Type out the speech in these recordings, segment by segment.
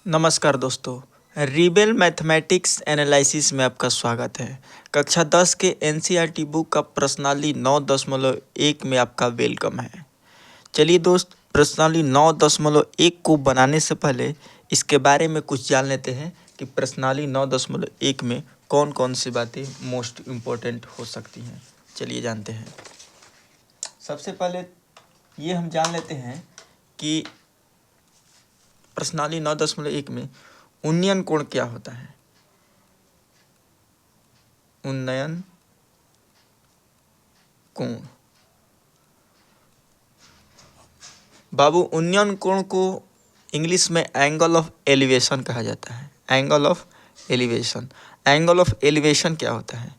नमस्कार दोस्तों, rebel mathematics analysis में आपका स्वागत है। कक्षा 10 के एनसीईआरटी बुक का प्रश्नावली 9.1 में आपका वेलकम है। चलिए दोस्त, प्रश्नावली 9.1 को बनाने से पहले इसके बारे में कुछ जान लेते हैं कि प्रश्नावली 9.1 में कौन कौन सी बातें मोस्ट इम्पोर्टेंट हो सकती हैं। चलिए जानते हैं। सबसे पहले ये हम जान लेते हैं कि प्रश्नावली 9.1 में उन्नयन कोण क्या होता है। उन्नयन कोण, बाबू, उन्नयन कोण को इंग्लिश में एंगल ऑफ एलिवेशन कहा जाता है। Angle of elevation, angle of elevation क्या होता है?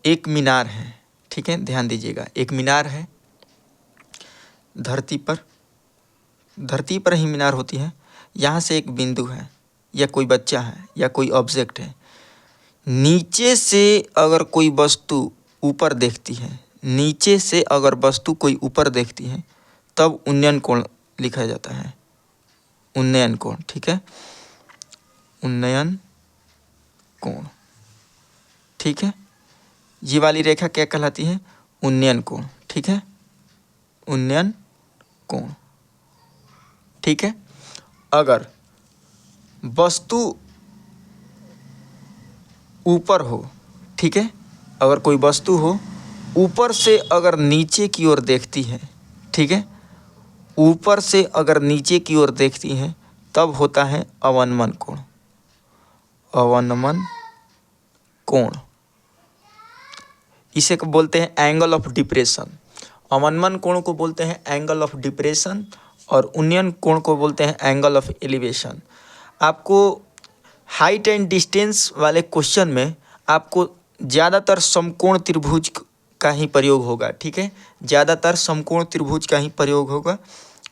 एक मीनार है, ठीक है, ध्यान दीजिएगा। एक मीनार है धरती पर ही मीनार होती है। यहाँ से एक बिंदु है या कोई बच्चा है या कोई ऑब्जेक्ट है। नीचे से अगर कोई वस्तु ऊपर देखती है, नीचे से अगर वस्तु कोई ऊपर देखती है तब उन्नयन कोण लिखा जाता है। उन्नयन कोण, ठीक है, उन्नयन कोण, ठीक है। ये वाली रेखा क्या कहलाती है? उन्नयन कोण, ठीक है, उन्नयन कोण, ठीक है। अगर वस्तु ऊपर हो, ठीक है, अगर कोई वस्तु हो ऊपर से अगर नीचे की ओर देखती है, ठीक है, ऊपर से अगर नीचे की ओर देखती है तब होता है अवनमन कोण। अवनमन कोण, इसे को बोलते हैं एंगल ऑफ डिप्रेशन। अवनमन कोण को बोलते हैं एंगल ऑफ डिप्रेशन और उन्नयन कोण को बोलते हैं एंगल ऑफ एलिवेशन। आपको हाइट एंड डिस्टेंस वाले क्वेश्चन में आपको ज़्यादातर समकोण त्रिभुज का ही प्रयोग होगा, ठीक है, ज़्यादातर समकोण त्रिभुज का ही प्रयोग होगा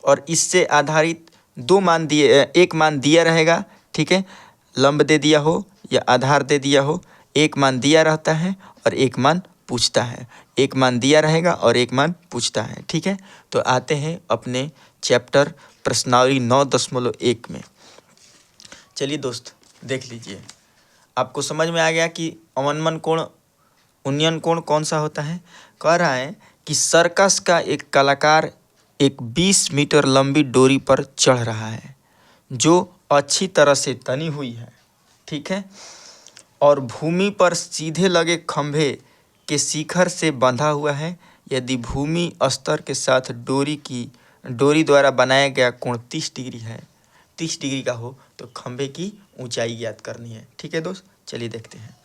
और इससे आधारित एक मान दिया रहेगा, ठीक है, लंब दे दिया हो या आधार दे दिया हो। एक मान दिया रहता है और एक मान पूछता है, एक मान दिया रहेगा और एक मान पूछता है, ठीक है। तो आते हैं अपने चैप्टर प्रश्नावली 9.1 में। चलिए दोस्त, देख लीजिए, आपको समझ में आ गया कि अवनमन कोण, उन्नयन कोण कौन सा होता है। कह रहा है कि सर्कस का एक कलाकार एक 20 मीटर लंबी डोरी पर चढ़ रहा है जो अच्छी तरह से तनी हुई है, ठीक है, और भूमि पर सीधे लगे खंभे के शिखर से बंधा हुआ है। यदि भूमि स्तर के साथ डोरी द्वारा बनाया गया कोण 30 डिग्री है, 30 डिग्री का हो तो खंभे की ऊंचाई ज्ञात करनी है, ठीक है दोस्त। चलिए देखते हैं,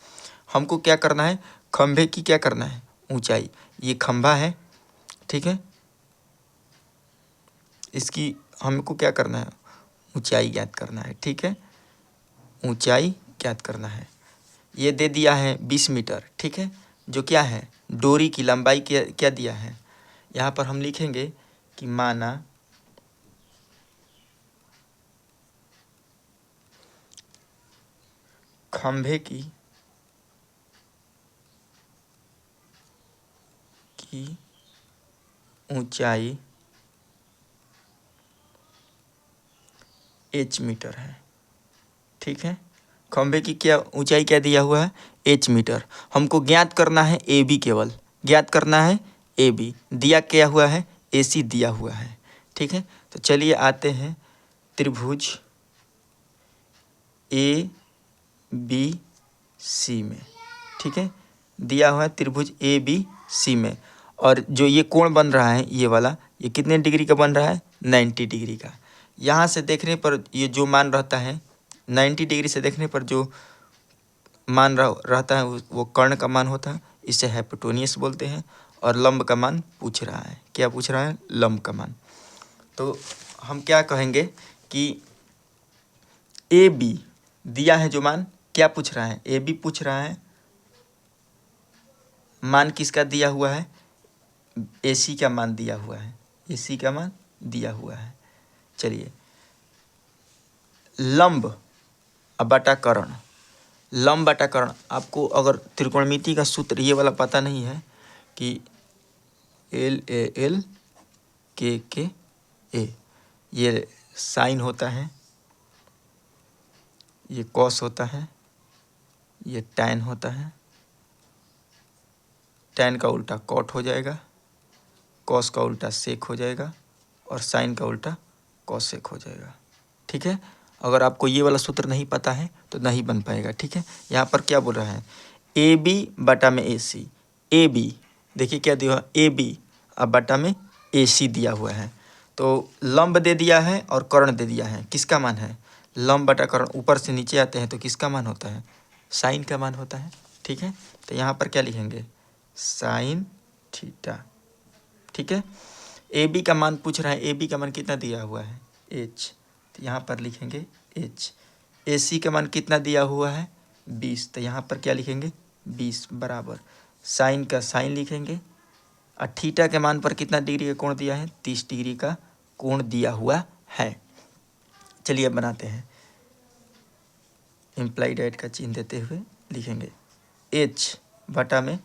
हमको क्या करना है, खंभे की क्या करना है, ऊंचाई। ये खंभा है, ठीक है, इसकी हमको क्या करना है, ऊंचाई ज्ञात करना है, ठीक है, ऊंचाई ज्ञात करना है। ये दे दिया है 20 मीटर, ठीक है, जो क्या है, डोरी की लंबाई क्या दिया है। यहाँ पर हम लिखेंगे कि माना खंभे की ऊंचाई h मीटर है, ठीक है। खंभे की क्या ऊंचाई क्या दिया हुआ है, h मीटर। हमको ज्ञात करना है ए बी, केवल ज्ञात करना है ए बी। दिया क्या हुआ है, ए सी दिया हुआ है, ठीक है। तो चलिए आते हैं त्रिभुज ए बी सी में, ठीक है, दिया हुआ है त्रिभुज ए बी सी में। और जो ये कोण बन रहा है ये वाला, ये कितने डिग्री का बन रहा है, 90 डिग्री का। यहाँ से देखने पर ये जो मान रहता है 90 डिग्री से देखने पर जो मान रहता है वो कर्ण का मान होता है, इसे हाइपोटेन्यूस बोलते हैं। और लंब का मान पूछ रहा है, क्या पूछ रहा है, लंब का मान। तो हम क्या कहेंगे कि ए बी दिया है जो मान, क्या पूछ रहा है, ए बी पूछ रहा है, मान किसका दिया हुआ है, ए सी का मान दिया हुआ है, ए सी का मान दिया हुआ है। चलिए, लंब बटा कर्ण, लंब बटा कर्ण। आपको अगर त्रिकोणमिति का सूत्र ये वाला पता नहीं है कि एल ए एल के ए, ये साइन होता है ये कॉस होता है, ये टैन होता है, टैन का उल्टा कॉट हो जाएगा, कॉस का उल्टा सेक हो जाएगा और साइन का उल्टा कॉसेक हो जाएगा। ठीक है, अगर आपको ये वाला सूत्र नहीं पता है तो नहीं बन पाएगा। ठीक है, यहाँ पर क्या बोल रहा है, ए बी बटा में ए सी। ए बी देखिए क्या दिया, ए बी अब बटा में ए सी दिया हुआ है, तो लंब दे दिया है और कर्ण दे दिया है। किसका मान है, लंब बटा कर्ण, ऊपर से नीचे आते हैं तो किसका मान होता है, साइन का मान होता है। ठीक है, तो यहाँ पर क्या लिखेंगे, साइन थीटा। ठीक है, ए बी का मान पूछ रहा है, ए बी का मान कितना दिया हुआ है, एच, तो यहाँ पर लिखेंगे एच। ए सी का मान कितना दिया हुआ है 20, तो यहाँ पर क्या लिखेंगे 20 बराबर साइन का साइन लिखेंगे और थीटा के मान पर कितना डिग्री का कोण दिया है, 30 डिग्री का कोण दिया हुआ है। चलिए अब बनाते हैं, इम्प्लाइड एट का चिन्ह देते हुए लिखेंगे एच बटा में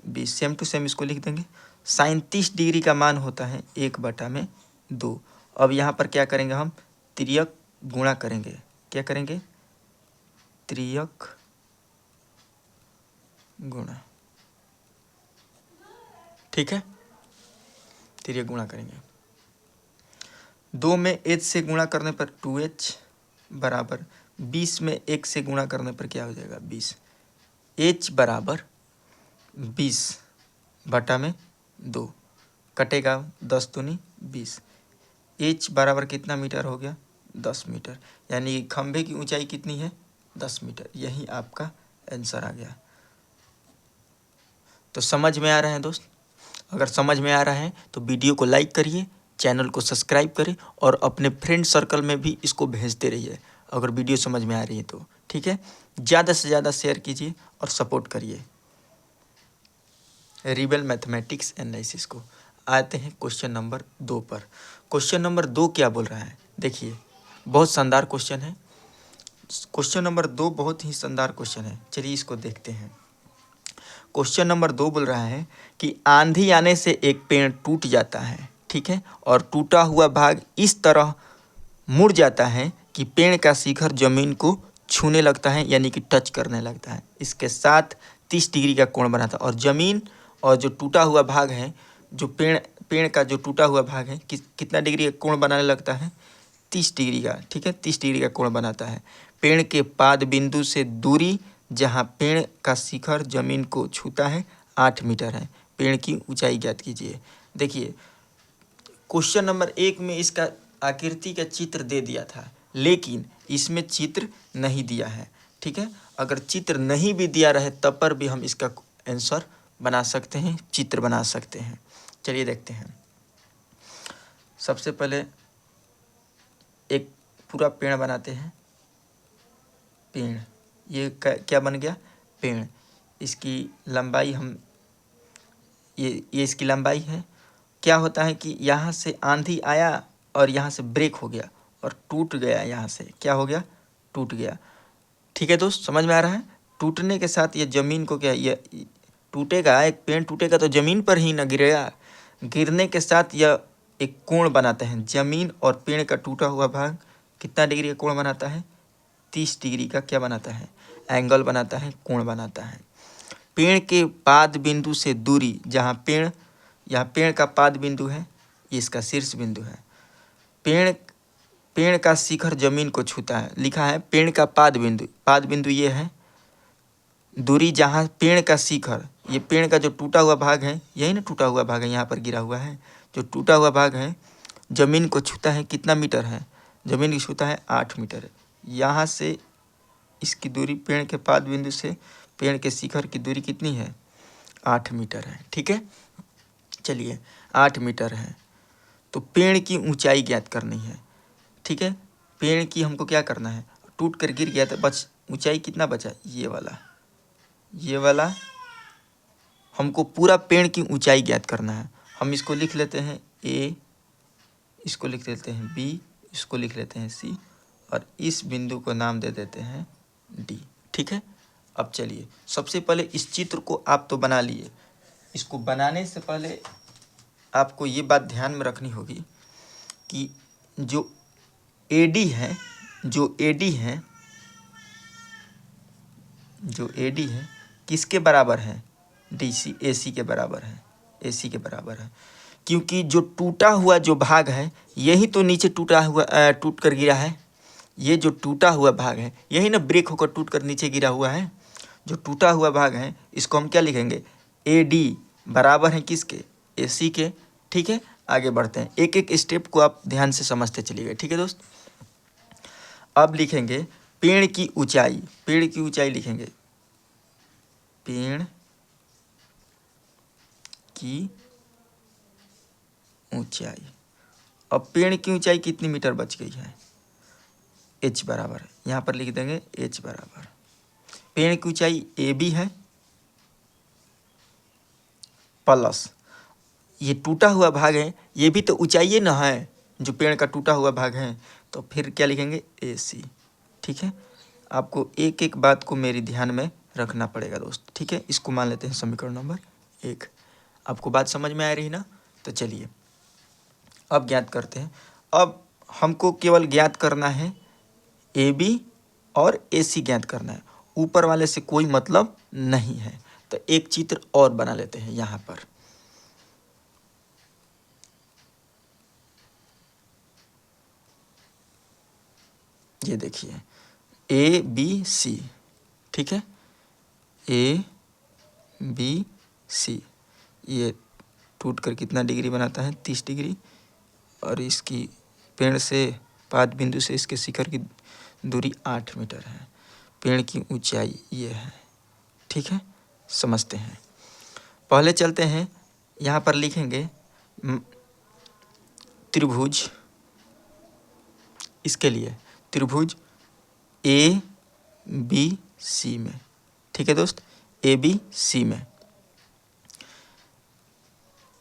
20, सेम टू सेम इसको लिख देंगे। साइन 30 डिग्री का मान होता है 1/2। अब यहाँ पर क्या करेंगे, हम तिर्यक गुणा करेंगे। क्या करेंगे, तिर्यक गुणा। ठीक है, तिर्यक गुणा करेंगे। 2 में h से गुणा करने पर 2h बराबर 20 में 1 से गुणा करने पर क्या हो जाएगा 20। h बराबर 20 बटा में 2 कटेगा 10 दूनी 20। h बराबर कितना मीटर हो गया 10 मीटर, यानी खंभे की ऊंचाई कितनी है 10 मीटर। यही आपका आंसर आ गया। तो समझ में आ रहा है दोस्त, अगर समझ में आ रहा है तो वीडियो को लाइक करिए, चैनल को सब्सक्राइब करें और अपने फ्रेंड सर्कल में भी इसको भेजते रहिए अगर वीडियो समझ में आ रही है तो। ठीक है, ज़्यादा से ज़्यादा शेयर कीजिए और सपोर्ट करिए रिबेल मैथमेटिक्स एनालिसिस को। आते हैं क्वेश्चन नंबर 2 पर। क्वेश्चन नंबर 2 क्या बोल रहा है, देखिए बहुत शानदार क्वेश्चन है। क्वेश्चन नंबर 2 बहुत ही शानदार क्वेश्चन है, चलिए इसको देखते हैं। क्वेश्चन नंबर 2 बोल रहा है कि आंधी आने से एक पेड़ टूट जाता है, ठीक है, और टूटा हुआ भाग इस तरह मुड़ जाता है कि पेड़ का शिखर जमीन को छूने लगता है, यानी कि टच करने लगता है। इसके साथ 30 डिग्री का कोण बनाता है और जमीन और जो टूटा हुआ भाग है, जो पेड़ का जो टूटा हुआ भाग है कितना डिग्री का कोण बनाने लगता है 30 डिग्री का। ठीक है, 30 डिग्री का कोण बनाता है। पेड़ के पाद बिंदु से दूरी जहाँ पेड़ का शिखर जमीन को छूता है 8 मीटर है। पेड़ की ऊंचाई ज्ञात कीजिए। देखिए क्वेश्चन नंबर 1 में इसका आकृति का चित्र दे दिया था, लेकिन इसमें चित्र नहीं दिया है। ठीक है, अगर चित्र नहीं भी दिया रहे तब पर भी हम इसका आंसर बना सकते हैं, चित्र बना सकते हैं। चलिए देखते हैं। सबसे पहले एक पूरा पेड़ बनाते हैं। पेड़, ये क्या बन गया पेड़। इसकी लंबाई हम ये इसकी लंबाई है। क्या होता है कि यहाँ से आंधी आया और यहाँ से ब्रेक हो गया और टूट गया, यहाँ से क्या हो गया टूट गया। ठीक है दोस्त, समझ में आ रहा है। टूटने के साथ ये ज़मीन को क्या, ये टूटेगा, एक पेड़ टूटेगा तो ज़मीन पर ही ना गिरेगा। गिरने के साथ यह एक कोण बनाते हैं। ज़मीन और पेड़ का टूटा हुआ भाग कितना डिग्री का कोण बनाता है 30 डिग्री का क्या बनाता है, एंगल बनाता है, कोण बनाता है। पेड़ के पाद बिंदु से दूरी, जहाँ पेड़ का पाद बिंदु है, ये इसका शीर्ष बिंदु है। पेड़ का शिखर जमीन को छूता है, लिखा है पेड़ का पाद बिंदु ये है। दूरी जहाँ पेड़ का शिखर, ये पेड़ का जो टूटा हुआ भाग है, यही ना टूटा हुआ भाग है, यहाँ पर गिरा हुआ है। जो टूटा हुआ भाग है जमीन को छूता है, कितना मीटर है, जमीन को छूता है 8 मीटर। यहाँ से इसकी दूरी पेड़ के पाद बिंदु से पेड़ के शिखर की दूरी कितनी है 8 मीटर है। ठीक है, चलिए 8 मीटर है तो पेड़ की ऊंचाई ज्ञात करनी है। ठीक है, पेड़ की हमको क्या करना है, टूट कर गिर गया तो ऊंचाई कितना बचा, ये वाला हमको पूरा पेड़ की ऊंचाई ज्ञात करना है। हम इसको लिख लेते हैं ए, इसको लिख लेते हैं बी, इसको लिख लेते हैं सी और इस बिंदु को नाम दे देते हैं डी। ठीक है, अब चलिए सबसे पहले इस चित्र को आप तो बना लिए। इसको बनाने से पहले आपको ये बात ध्यान में रखनी होगी कि जो एडी है जो AD है किसके बराबर है, DC AC के बराबर है, AC के बराबर है। क्योंकि जो टूटा हुआ जो भाग है यही तो नीचे टूट कर गिरा है। ये जो टूटा हुआ भाग है यही ना ब्रेक होकर टूट कर नीचे गिरा हुआ है। जो टूटा हुआ भाग है इसको हम क्या लिखेंगे, AD बराबर है किसके, AC के। ठीक है, आगे बढ़ते हैं, एक एक स्टेप को आप ध्यान से समझते चलिएगा। ठीक है दोस्त, अब लिखेंगे पेड़ की ऊंचाई। पेड़ की ऊंचाई लिखेंगे, पेड़ की ऊंचाई। अब पेड़ की ऊंचाई कितनी मीटर बच गई है, h बराबर, यहाँ पर लिख देंगे h बराबर, पेड़ की ऊंचाई AB है प्लस ये टूटा हुआ भाग है, ये भी तो ऊंचाई ना है जो पेड़ का टूटा हुआ भाग है, तो फिर क्या लिखेंगे AC। ठीक है, आपको एक एक बात को मेरी ध्यान में रखना पड़ेगा दोस्त। ठीक है, इसको मान लेते हैं समीकरण नंबर 1। आपको बात समझ में आ रही ना, तो चलिए अब ज्ञात करते हैं। अब हमको केवल ज्ञात करना है AB और AC ज्ञात करना है, ऊपर वाले से कोई मतलब नहीं है। तो एक चित्र और बना लेते हैं यहाँ पर। ये देखिए ABC, ठीक है, ABC ये टूट कर कितना डिग्री बनाता है, 30 डिग्री। और इसकी पेड़ से पाद बिंदु से इसके शिखर की दूरी 8 मीटर है। पेड़ की ऊंचाई ये है। ठीक है, समझते हैं। पहले चलते हैं, यहाँ पर लिखेंगे त्रिभुज, इसके लिए त्रिभुज ABC में। ठीक है दोस्त, ABC में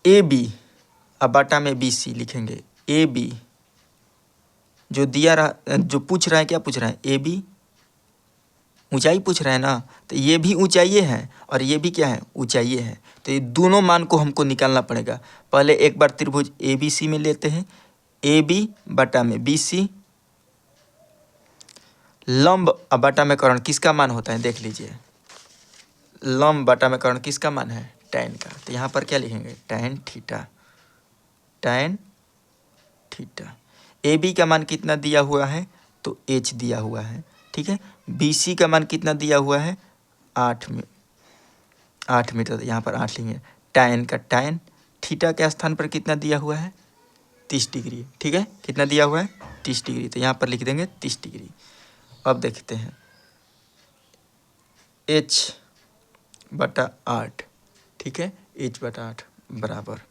AB अब बाटा में BC लिखेंगे। AB जो दिया रहा, जो पूछ रहा है, क्या पूछ रहा है, AB ऊंचाई पूछ रहा है ना, तो ये भी ऊंचाई है और ये भी क्या है, ऊंचाई है। तो ये दोनों मान को हमको निकालना पड़ेगा। पहले एक बार त्रिभुज ABC में लेते हैं, AB बटा में BC, लंब बटा में कर्ण किसका मान होता है, देख लीजिए, लंब बटा में कर्ण किसका मान है, tan का। तो यहाँ पर क्या लिखेंगे, tan theta, tan theta. AB का मान कितना दिया हुआ है, तो h दिया हुआ है। ठीक है, BC का मान कितना दिया हुआ है, 8 मीटर, यहाँ पर 8 लेंगे। tan का tan, थीटा के स्थान पर कितना दिया हुआ है, 30 डिग्री। ठीक है, कितना दिया हुआ है, 30 डिग्री, तो यहाँ पर लिख देंगे 30 डिग्री। अब देखते हैं h बटा 8, ठीक है, h बटा 8 बराबर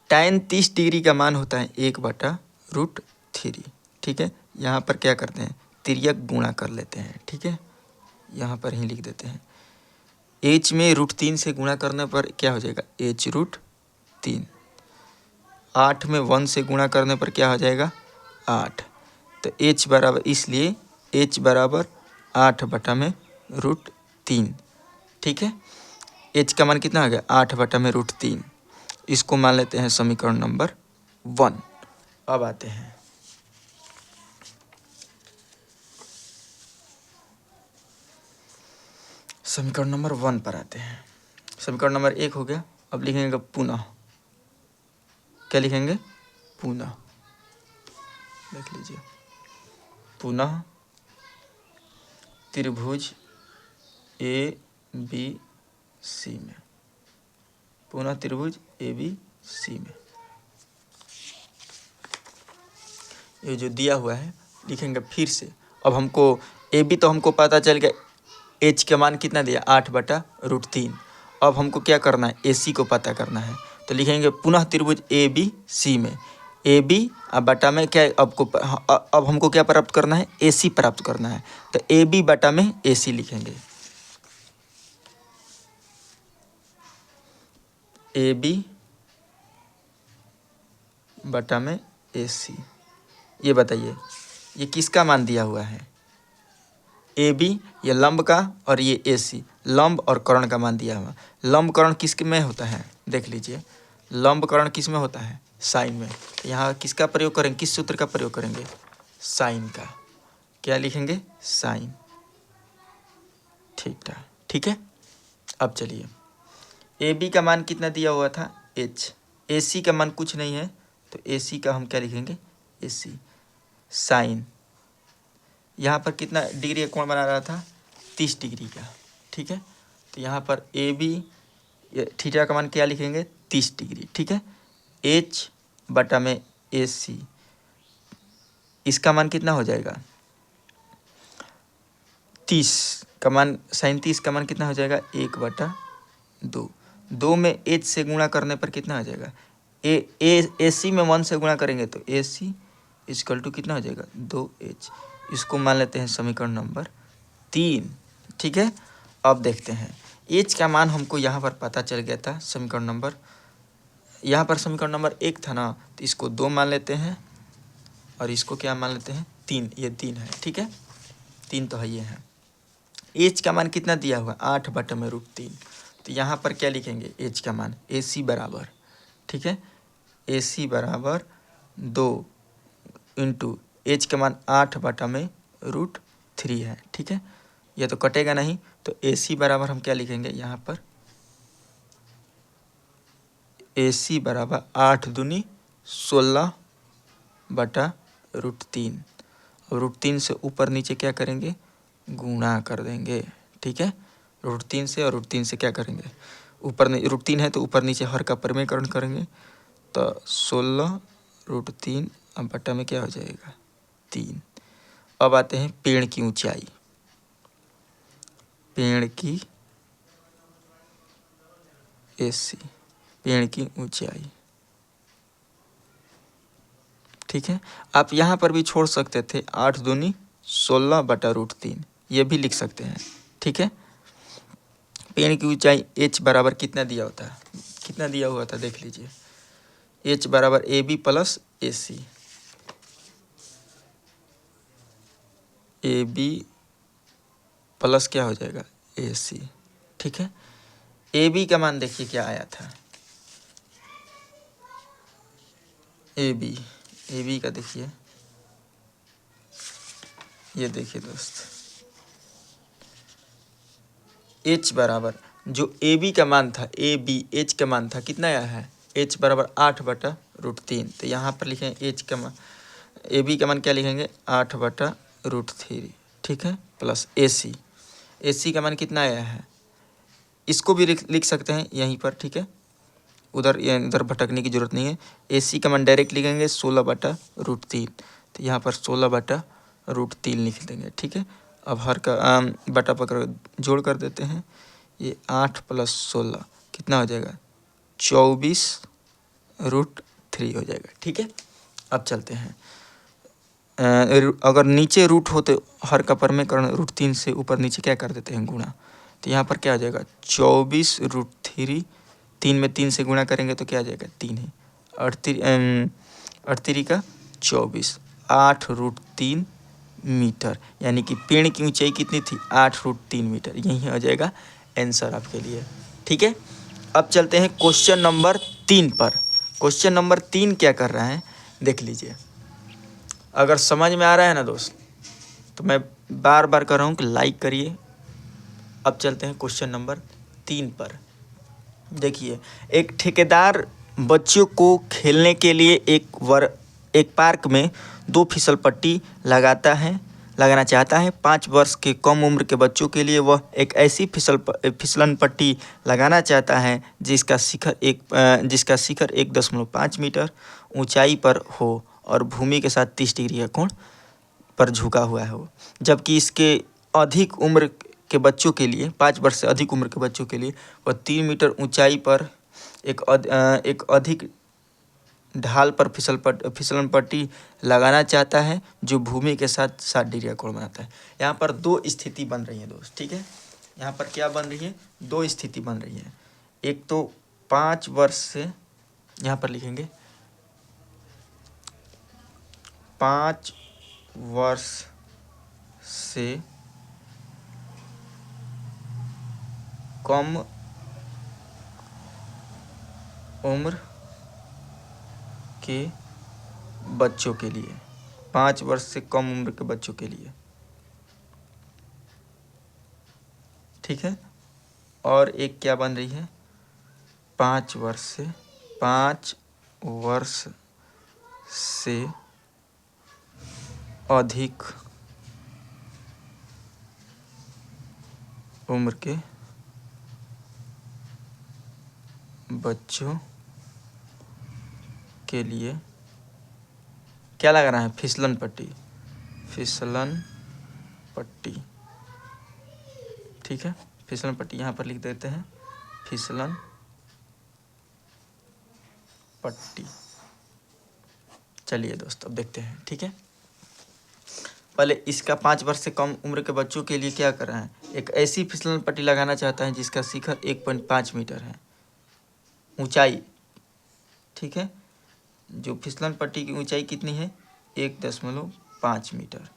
tan 30 डिग्री का मान होता है 1/√3। ठीक है, यहाँ पर क्या करते हैं, तिर्यक गुणा कर लेते हैं। ठीक है, यहाँ पर ही लिख देते हैं, h में √3 से गुणा करने पर क्या हो जाएगा, h√3। 8 में 1 से गुणा करने पर क्या हो जाएगा, 8। तो h बराबर, इसलिए h बराबर 8 बटा में √3। ठीक है, h का मान कितना आ गया, 8 बटा में √3। इसको मान लेते हैं समीकरण नंबर 1। अब आते हैं समीकरण नंबर 1 पर आते हैं। समीकरण नंबर 1 हो गया। अब लिखेंगे पुनः, क्या लिखेंगे, पुनः, देख लीजिए, पुनः त्रिभुज ABC में, पुनः त्रिभुज ABC में ये जो दिया हुआ है लिखेंगे फिर से। अब हमको AB तो हमको पता चल गया, h का मान कितना दिया, 8 बटा √3। अब हमको क्या करना है, AC को पता करना है। तो लिखेंगे पुनः त्रिभुज ABC में, AB अब बटा में क्या, अब हमको क्या प्राप्त करना है, AC प्राप्त करना है। तो AB बटा में AC लिखेंगे, AB बटा में AC। ये बताइए ये किसका मान दिया हुआ है, AB ये लंब का और ये AC लंब और कर्ण का मान दिया हुआ। लंब कर्ण किस में होता है, देख लीजिए, लंब कर्ण किस में होता है, साइन में। तो यहाँ किसका प्रयोग करेंगे, किस सूत्र का प्रयोग करेंगे, साइन का। क्या लिखेंगे, साइन। ठीक था। ठीक है, अब चलिए ए बी का मान कितना दिया हुआ था एच, ए सी का मान कुछ नहीं है तो ए सी का हम क्या लिखेंगे ए सी। साइन यहाँ पर कितना डिग्री का कोण बना रहा था 30 डिग्री का। ठीक है, तो यहाँ पर ए बी थीटा का मान क्या लिखेंगे 30 डिग्री। ठीक है, एच बटा में ए सी, इसका मान कितना हो जाएगा 30 का मान, साइन 30 का मान कितना हो जाएगा 1/2। 2 में एच से गुणा करने पर कितना हो जाएगा ए सी में 1 से गुणा करेंगे तो ए सी इक्वल टू कितना हो जाएगा 2h। इसको मान लेते हैं समीकरण नंबर 3। ठीक है, अब देखते हैं एच का मान हमको यहाँ पर पता चल गया था। समीकरण नंबर, यहाँ पर समीकरण नंबर 1 था ना, तो इसको 2 मान लेते हैं और इसको क्या मान लेते हैं 3। ये 3 है। ठीक है, 3 तो है ये है। एच का मान कितना दिया हुआ 8/√3, तो यहाँ पर क्या लिखेंगे एच का मान ए सी बराबर, ठीक है, ए सी बराबर 2 इंटू एच का मान 8/√3 है। ठीक है, ये तो कटेगा नहीं, तो ए सी बराबर हम क्या लिखेंगे यहाँ पर ए सी बराबर 8 दूनी 16/√3। अब √3 से ऊपर नीचे क्या करेंगे गुणा कर देंगे। ठीक है, √3 से और √3 से क्या करेंगे ऊपर √3 है तो ऊपर नीचे हर का परिमेयकरण करेंगे, तो 16√3 अब बटा में क्या हो जाएगा 3। अब आते हैं पेड़ की ऊंचाई, पेड़ की एसी, पेड़ की ऊंचाई। ठीक है, आप यहाँ पर भी छोड़ सकते थे 8 दूनी 16/√3, ये भी लिख सकते हैं। ठीक है, पेड़ की ऊंचाई h बराबर कितना दिया होता है, कितना दिया हुआ था देख लीजिए, h बराबर A B plus A C, A B plus क्या हो जाएगा ए सी। ठीक है, ए बी का मान देखिए क्या आया था, ए बी का देखिए, ये देखिए दोस्त, h बराबर जो ए बी का मान था, ए बी एच का मान था कितना आया है h बराबर 8/√3, तो यहाँ पर लिखें h का मान, ए बी का मान क्या लिखेंगे 8/√3। ठीक है, प्लस ए सी का मान कितना आया है, इसको भी लिख सकते हैं यहीं पर। ठीक है, उधर भटकने की जरूरत नहीं है। ए सी का मान डायरेक्ट लिखेंगे 16/√3, तो यहाँ पर 16/√3 लिख देंगे। ठीक है, अब हर का बटा पकड़ जोड़ कर देते हैं, ये 8 + 16 कितना हो जाएगा 24√3 हो जाएगा। ठीक है, अब चलते हैं, अगर नीचे रूट हो तो हर का परिमेयकरण √3 से ऊपर नीचे क्या कर देते हैं गुणा, तो यहाँ पर क्या आ जाएगा 24√3, 3 में 3 से गुणा करेंगे तो क्या आ जाएगा 3 है, 38 का 24, 8√3 मीटर, यानी कि पेड़ की ऊंचाई कितनी थी 8√3 मीटर। यही हो जाएगा आंसर आपके लिए। ठीक है, अब चलते हैं क्वेश्चन नंबर 3 पर। क्वेश्चन नंबर 3 क्या कर रहा है देख लीजिए, अगर समझ में आ रहा है ना दोस्त, तो मैं बार बार कर रहा हूँ कि लाइक करिए। अब चलते हैं क्वेश्चन नंबर 3 पर। देखिए, एक ठेकेदार बच्चों को खेलने के लिए एक पार्क में 2 फिसल पट्टी लगाना चाहता है। 5 वर्ष के कम उम्र के बच्चों के लिए वह एक ऐसी फिसलन पट्टी लगाना चाहता है जिसका शिखर 1.5 मीटर ऊंचाई पर हो और भूमि के साथ 30 डिग्री का कोण पर झुका हुआ हो, जबकि इसके अधिक उम्र के बच्चों के लिए, 5 वर्ष से अधिक उम्र के बच्चों के लिए वह 3 मीटर ऊंचाई पर एक अधिक ढाल पर फिसलन पट्टी लगाना चाहता है जो भूमि के साथ 60 डिग्री का कोण बनाता है। यहाँ पर 2 स्थिति बन रही है दोस्त। ठीक है, यहाँ पर क्या बन रही है 2 स्थिति बन रही है। एक तो 5 वर्ष से, यहाँ पर लिखेंगे 5 वर्ष से कम उम्र के बच्चों के लिए, 5 वर्ष से कम उम्र के बच्चों के लिए। ठीक है। और एक क्या बन रही है, 5 वर्ष से अधिक उम्र के बच्चों के लिए क्या लगाना है, फिसलन पट्टी, ठीक है। फिसलन पट्टी यहाँ पर लिख देते हैं, फिसलन पट्टी। चलिए दोस्तों अब देखते हैं, ठीक है। पहले इसका 5 वर्ष से कम उम्र के बच्चों के लिए क्या कर रहा है, एक ऐसी फिसलन पट्टी लगाना चाहता है जिसका शिखर 1.5 मीटर है ऊंचाई, ठीक है। जो फिसलन पट्टी की ऊंचाई कितनी है, 1.5 मीटर,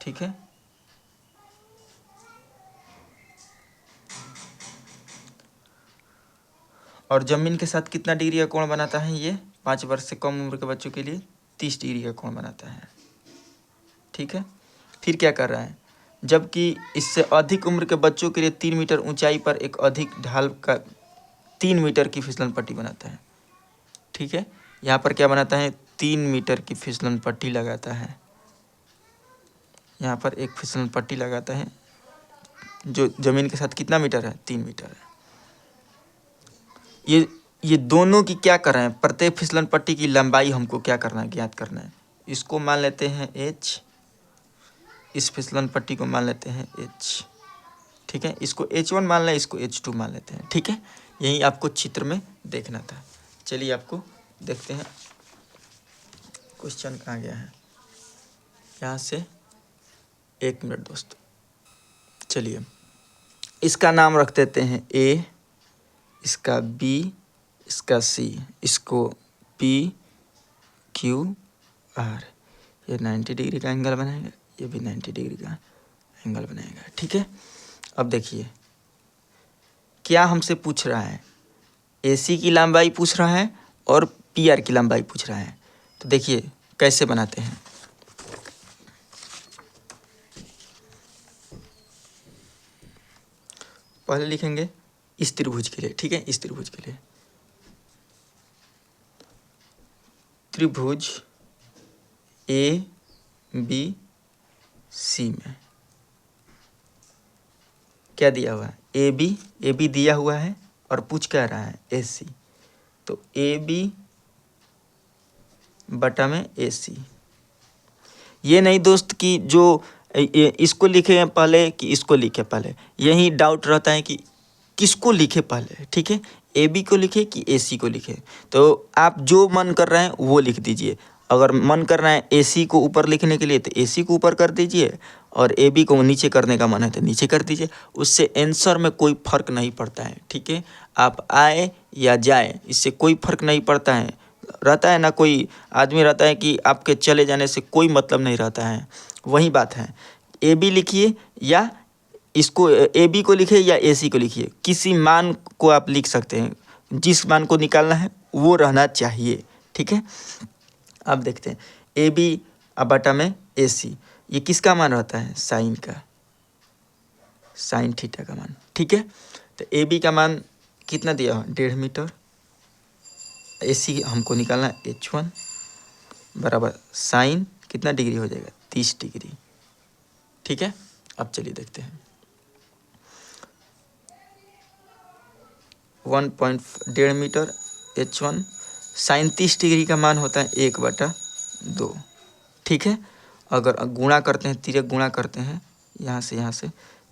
ठीक है। और जमीन के साथ कितना डिग्री का कोण बनाता है ये, 5 वर्ष से कम उम्र के बच्चों के लिए 30 डिग्री का कोण बनाता है, ठीक है। फिर क्या कर रहा है, जबकि इससे अधिक उम्र के बच्चों के लिए 3 मीटर ऊंचाई पर एक अधिक ढाल का 3 मीटर की फिसलन पट्टी बनाता है, ठीक है। यहाँ पर क्या बनाता है, 3 मीटर की फिसलन पट्टी लगाता है। यहाँ पर एक फिसलन पट्टी लगाता है जो जमीन के साथ कितना मीटर है, 3 मीटर है। ये दोनों की क्या कर रहे हैं, प्रत्येक फिसलन पट्टी की लंबाई हमको क्या करना है, ज्ञात करना है। इसको मान लेते हैं h, इस फिसलन पट्टी को मान लेते हैं h, ठीक है। इसको h1 मान लें, इसको h2 मान लेते हैं, ठीक है। यही आपको चित्र में देखना था। चलिए आपको देखते हैं क्वेश्चन कहाँ गया है, यहाँ से 1 मिनट दोस्तों। चलिए इसका नाम रख देते हैं A, इसका B, इसका C, इसको P Q R। ये 90 डिग्री का एंगल बनाएगा, ये भी 90 डिग्री का एंगल बनाएगा, ठीक है। अब देखिए क्या हमसे पूछ रहा है, AC की लंबाई पूछ रहा है और PR की लंबाई पूछ रहा है। तो देखिए कैसे बनाते हैं, पहले लिखेंगे इस त्रिभुज के लिए, ठीक है। इस त्रिभुज के लिए त्रिभुज ABC में क्या दिया हुआ है, AB दिया हुआ है और पूछ क्या रहा है, AC। तो AB बटा में AC। ये नहीं दोस्त कि जो इसको लिखे पहले कि इसको लिखे पहले, यही डाउट रहता है कि किसको लिखे पहले, ठीक है। AB को लिखे कि AC को लिखे। तो आप जो मन कर रहे हैं वो लिख दीजिए। अगर मन कर रहा है AC को ऊपर लिखने के लिए तो AC को ऊपर कर दीजिए, और AB को नीचे करने का मन है तो नीचे कर दीजिए। उससे आंसर में कोई फ़र्क नहीं पड़ता है, ठीक है। आप आए या जाए इससे कोई फ़र्क नहीं पड़ता है। रहता है ना, कोई आदमी रहता है कि आपके चले जाने से कोई मतलब नहीं रहता है, वही बात है। AB लिखिए या इसको AB को लिखिए या AC को लिखिए, किसी मान को आप लिख सकते हैं, जिस मान को निकालना है वो रहना चाहिए, ठीक है। अब देखते हैं AB बटा में AC, ये किसका मान रहता है, साइन का, साइन थीटा का मान, ठीक है। तो AB का मान कितना दिया हुआ, 1.5 मीटर। AC हमको निकालना है H1 बराबर साइन कितना डिग्री हो जाएगा, 30 डिग्री, ठीक है। अब चलिए देखते हैं 1.5 मीटर H1 साइन 30 डिग्री का मान होता है 1/2, ठीक है। अगर गुणा करते हैं, तिर्यक गुणा करते हैं यहाँ से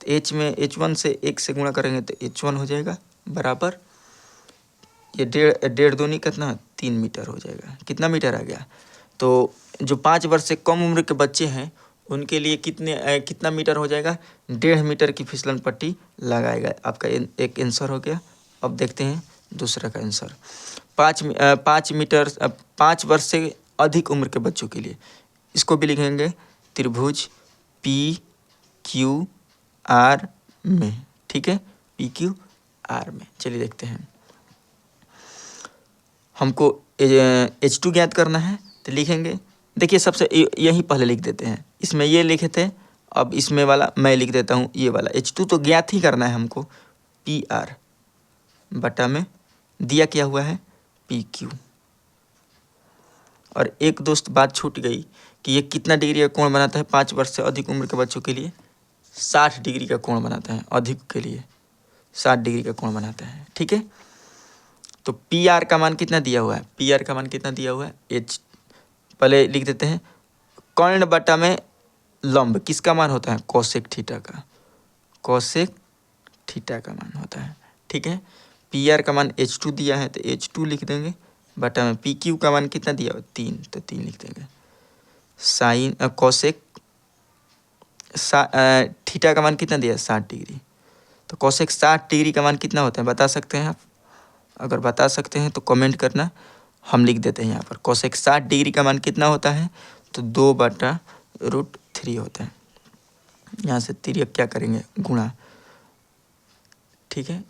तो H1 से 1 से गुणा करेंगे तो H1 हो जाएगा बराबर, ये 1.5 दूनी कितना 3 मीटर हो जाएगा। कितना मीटर आ गया, तो जो 5 वर्ष से कम उम्र के बच्चे हैं उनके लिए कितना मीटर हो जाएगा, 1.5 मीटर की फिसलन पट्टी लगाएगा। आपका एक आंसर हो गया। अब देखते हैं दूसरा का आंसर, 5 वर्ष से अधिक उम्र के बच्चों के लिए, इसको भी लिखेंगे त्रिभुज PQR में, ठीक है, PQR में। चलिए देखते हैं, हमको H2 ज्ञात करना है तो लिखेंगे, देखिए सबसे यही पहले लिख देते हैं, इसमें ये लिखे थे अब इसमें वाला मैं लिख देता हूँ, ये वाला H2 तो ज्ञात ही करना है हमको, PR बटा में दिया क्या हुआ है PQ। और एक दोस्त बात छूट गई कि ये कितना डिग्री का कोण बनाता है 5 वर्ष से अधिक उम्र के बच्चों के लिए, 60 डिग्री का कोण बनाता है, अधिक के लिए 60 डिग्री का कोण बनाता है। ठीक है, तो PR का मान कितना दिया हुआ है, PR का मान कितना दिया हुआ है H, पहले लिख देते हैं कर्ण बटा में लंब किसका मान होता है कोसेक थीटा का, कोसेक थीटा का मान होता है। ठीक है, PR का मान H2 दिया है तो H2 लिख देंगे, बटा में PQ का मान कितना दिया हुआ 3 तो 3 लिख देंगे। साइन कोसेक थीटा का मान कितना दिया 60 डिग्री, तो कोसेक 60 डिग्री का मान कितना होता है बता सकते हैं आप, अगर बता सकते हैं तो कमेंट करना, हम लिख देते हैं यहाँ पर कोसेक 60 डिग्री का मान कितना होता है तो 2/√3 होता है। यहाँ से तिर्यक क्या करेंगे गुणा, ठीक है,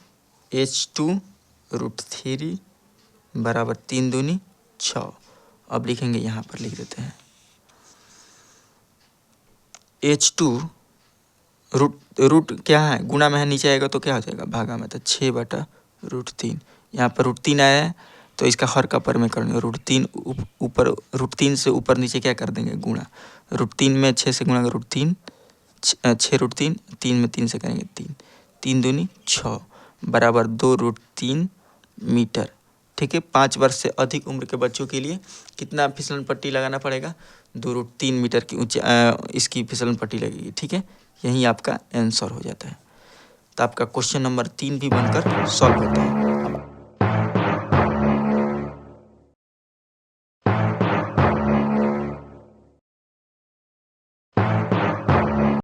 H2√3 बराबर 3 दूनी 6। अब लिखेंगे यहाँ पर लिख देते हैं H2 रूट क्या है गुणा में है, नीचे आएगा तो क्या हो जाएगा भागा में, तो 6/√3। यहाँ पर √3 आया है तो इसका हर का पर में करेंगे, √3 ऊपर, √3 से ऊपर नीचे क्या कर देंगे गुणा, √3 में 6 से गुणा √3 6√3, 3 में 3 से करेंगे 3, 3 दूनी 6 बराबर 2√3 मीटर। ठीक है, 5 वर्ष से अधिक उम्र के बच्चों के लिए कितना फिसलन पट्टी लगाना पड़ेगा 2√3 मीटर की ऊंचाई इसकी फिसलन पट्टी लगेगी। ठीक है, यही आपका आंसर हो जाता है। तो आपका क्वेश्चन नंबर 3 भी बनकर सॉल्व होता है।